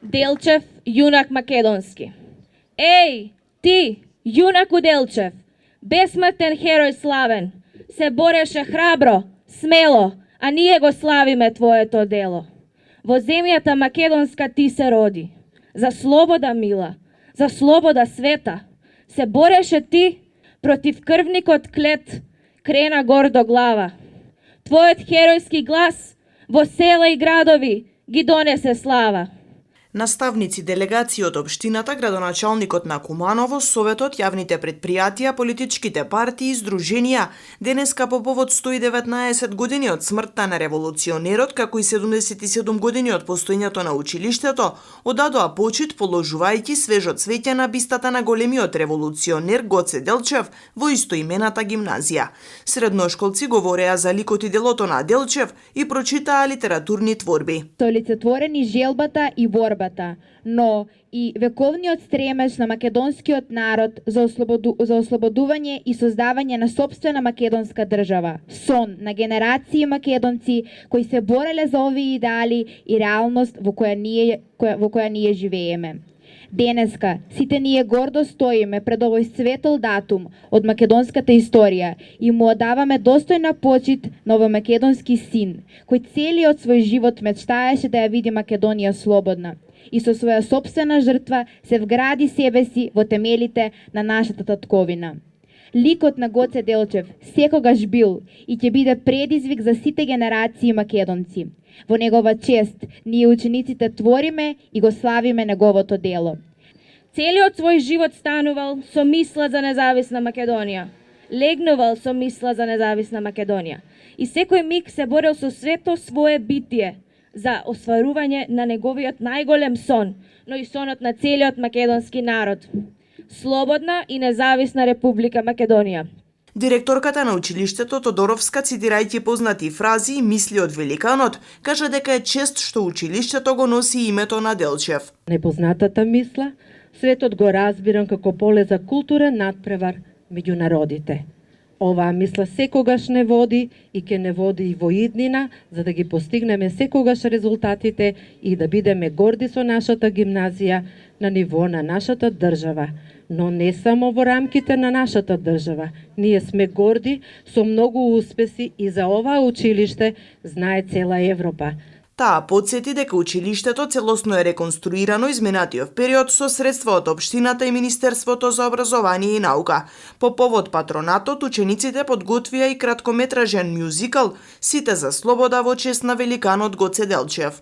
Делчев, јунак македонски. Еј, ти, јунаку Делчев, бесмртен херој славен, се бореше храбро, смело, а ние го славиме твоето дело. Во земјата македонска ти се роди, за слобода мила, за слобода света. Се бореше ти против крвникот клет, крена гордо глава. Твојот херојски глас во села и градови ги донесе слава. Наставници, делегации од општината, градоначалникот на Куманово, Советот, јавните предпријатија, политичките партии и здруженија денеска по повод 119 години од смртта на револуционерот, како и 77 години од постоењето на училиштето, одадоа почит положувајќи свежо цвеќе на бистата на големиот револуционер Гоце Делчев во истоимената гимназија. Средношколци говореа за ликот и делото на Делчев и прочитаа литературни творби. Олицетворени желбата и борбата, но и вековниот стремеж на македонскиот народ за ослободување и создавање на сопствена македонска држава. Сон на генерации македонци кои се бореле за овие идеали и реалност во која ние живееме. Денеска, сите ние гордо стоиме пред овој светол датум од македонската историја и му одаваме достојна почит на овој македонски син, кој целиот свој живот мечтаеше да ја види Македонија слободна и со своја сопствена жртва се вгради себе си во темелите на нашата татковина. Ликот на Гоце Делчев секогаш бил и ќе биде предизвик за сите генерации македонци. Во негова чест, ние учениците твориме и го славиме неговото дело. Целиот свој живот станувал со мисла за независна Македонија. Легнувал со мисла за независна Македонија. И секој миг се борел со свето свое битие за остварување на неговиот најголем сон, но и сонот на целиот македонски народ. Слободна и независна Република Македонија. Директорката на училиштето Тодоровска, цитирајќи познати фрази и мисли од великанот, кажа дека е чест што училиштето го носи името на Делчев. Непознатата мисла, светот го разбирам како поле за културен надпревар меѓу народите. Оваа мисла секогаш не води и ќе не води и во иднина, за да ги постигнеме секогаш резултатите и да бидеме горди со нашата гимназија на ниво на нашата држава. Но не само во рамките на нашата држава. Ние сме горди со многу успеси и за оваа училиште знае цела Европа. Таа потсети дека училиштето целосно е реконструирано изминатиот период со средства од општината и Министерството за образование и наука. По повод патронатот, учениците подготвија и краткометражен мюзикал "Сите за слобода" во чест на великанот Гоце Делчев.